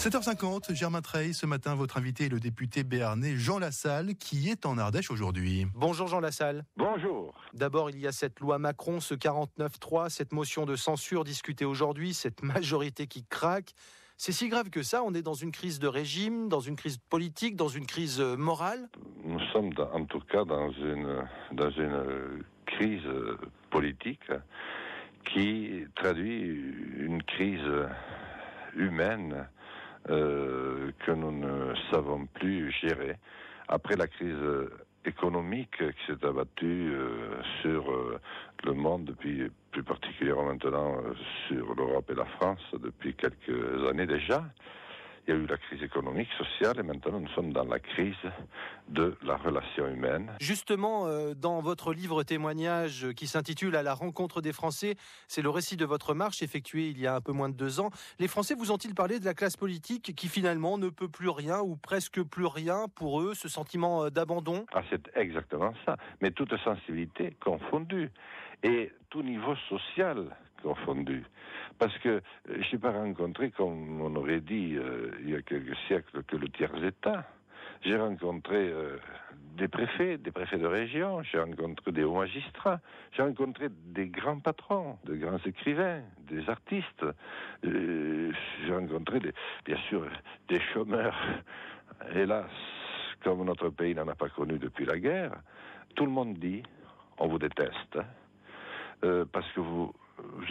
7h50, Germain Treille, ce matin, votre invité est le député béarnais Jean Lassalle, qui est en Ardèche aujourd'hui. Bonjour Jean Lassalle. Bonjour. D'abord, il y a cette loi Macron, ce 49.3, cette motion de censure discutée aujourd'hui, cette majorité qui craque. C'est si grave que ça, on est dans une crise de régime, dans une crise politique, dans une crise morale. Nous sommes en tout cas dans une crise politique qui traduit une crise humaine que nous ne savons plus gérer. Après la crise économique qui s'est abattue sur le monde depuis, plus particulièrement maintenant sur l'Europe et la France depuis quelques années déjà, il y a eu la crise économique, sociale, et maintenant nous sommes dans la crise de la relation humaine. Justement, dans votre livre témoignage qui s'intitule « À la rencontre des Français », c'est le récit de votre marche effectuée il y a un peu moins de 2 ans. Les Français vous ont-ils parlé de la classe politique qui finalement ne peut plus rien ou presque plus rien pour eux, ce sentiment d'abandon ? Ah, c'est exactement ça, mais toute sensibilité confondue et tout niveau social confondu. Parce que je n'ai pas rencontré, comme on aurait dit il y a quelques siècles, que le tiers-état. J'ai rencontré des préfets de région, j'ai rencontré des hauts magistrats, j'ai rencontré des grands patrons, de grands écrivains, des artistes, j'ai rencontré bien sûr des chômeurs. Hélas, comme notre pays n'en a pas connu depuis la guerre, tout le monde dit on vous déteste, parce que vous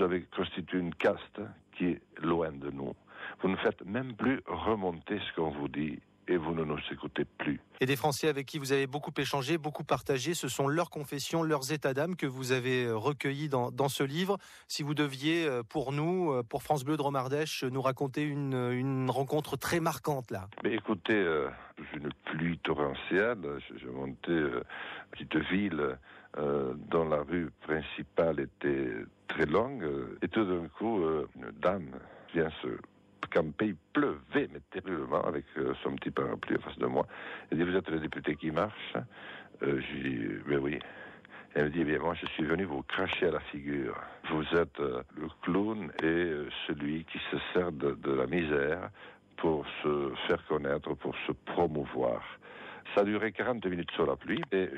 avez constitué une caste qui est loin de nous. Vous ne faites même plus remonter ce qu'on vous dit et vous ne nous écoutez plus. Et des Français avec qui vous avez beaucoup échangé, beaucoup partagé, ce sont leurs confessions, leurs états d'âme que vous avez recueillis dans ce livre. Si vous deviez, pour nous, pour France Bleu Drôme-Ardèche, nous raconter une rencontre très marquante là. Mais écoutez, une pluie torrentielle, j'ai monté une petite ville dont la rue principale était très longue, et tout d'un coup, une dame vient se camper, il pleuvait, mais terriblement, avec son petit parapluie en face de moi. Elle dit, vous êtes le député qui marche? Je dis, mais oui. Elle me dit, eh bien, moi, je suis venu vous cracher à la figure. Vous êtes le clown et celui qui se sert de la misère pour se faire connaître, pour se promouvoir. Ça a duré 40 minutes sur la pluie et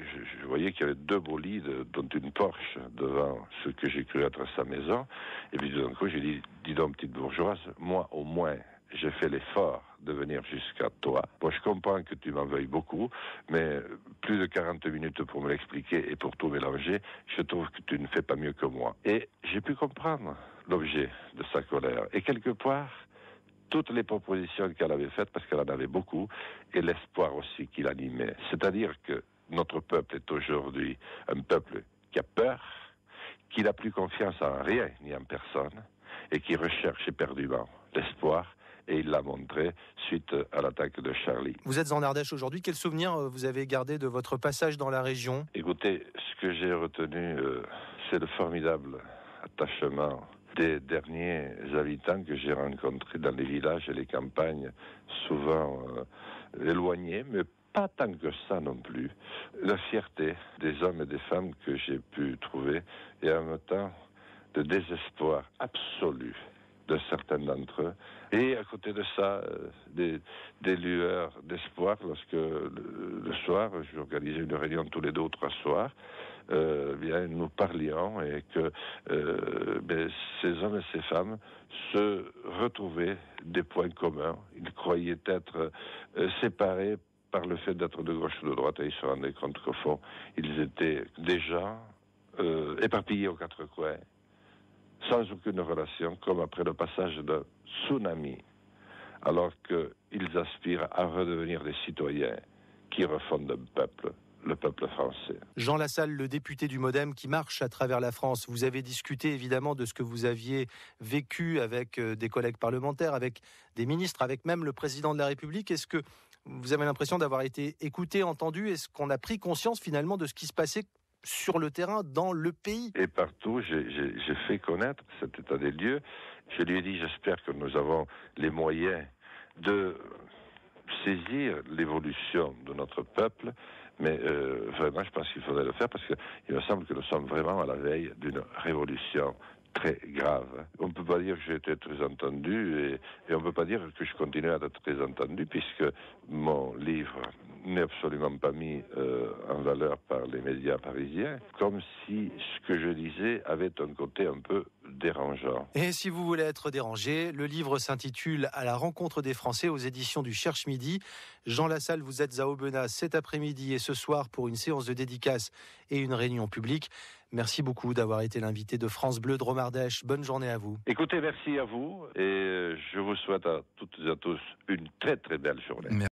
je voyais qu'il y avait 2 bolides, dont une Porsche devant ce que j'ai cru être sa maison. Et puis d'un coup, j'ai dit, dis donc, petite bourgeoise, moi au moins, j'ai fait l'effort de venir jusqu'à toi. Bon, je comprends que tu m'en veuilles beaucoup, mais plus de 40 minutes pour me l'expliquer et pour tout mélanger, je trouve que tu ne fais pas mieux que moi. Et j'ai pu comprendre l'objet de sa colère. Et quelque part, toutes les propositions qu'elle avait faites, parce qu'elle en avait beaucoup, et l'espoir aussi qui l'animait. C'est-à-dire que notre peuple est aujourd'hui un peuple qui a peur, qui n'a plus confiance en rien ni en personne, et qui recherche éperdument l'espoir, et il l'a montré suite à l'attaque de Charlie. Vous êtes en Ardèche aujourd'hui, quel souvenir vous avez gardé de votre passage dans la région ? Écoutez, ce que j'ai retenu, c'est le formidable attachement des derniers habitants que j'ai rencontrés dans les villages et les campagnes, souvent éloignés, mais pas tant que ça non plus. La fierté des hommes et des femmes que j'ai pu trouver, et en même temps, de désespoir absolu de certains d'entre eux. Et à côté de ça, des lueurs d'espoir lorsque le soir, j'organisais une réunion tous les 2 ou 3 soirs, bien nous parlions et que ces hommes et ces femmes se retrouvaient des points communs. Ils croyaient être séparés par le fait d'être de gauche ou de droite et ils se rendaient compte qu'au fond, ils étaient déjà éparpillés aux 4 coins, sans aucune relation, comme après le passage d'un tsunami, alors qu'ils aspirent à redevenir des citoyens qui refondent un peuple, le peuple français. Jean Lassalle, le député du MoDem qui marche à travers la France, vous avez discuté évidemment de ce que vous aviez vécu avec des collègues parlementaires, avec des ministres, avec même le président de la République. Est-ce que vous avez l'impression d'avoir été écouté, entendu ? Est-ce qu'on a pris conscience finalement de ce qui se passait sur le terrain, dans le pays? Et partout, j'ai fait connaître cet état des lieux. Je lui ai dit, j'espère que nous avons les moyens de saisir l'évolution de notre peuple, mais vraiment, je pense qu'il faudrait le faire parce qu'il me semble que nous sommes vraiment à la veille d'une révolution très grave. On ne peut pas dire que j'ai été très entendu et on ne peut pas dire que je continue à être très entendu puisque mon livre n'est absolument pas mis en valeur par les médias parisiens, comme si ce que je disais avait un côté un peu dérangeant. Et si vous voulez être dérangé, le livre s'intitule « À la rencontre des Français » aux éditions du Cherche Midi. Jean Lassalle, vous êtes à Aubenas cet après-midi et ce soir pour une séance de dédicace et une réunion publique. Merci beaucoup d'avoir été l'invité de France Bleu Dromardèche. Bonne journée à vous. Écoutez, merci à vous et je vous souhaite à toutes et à tous une très très belle journée. Merci.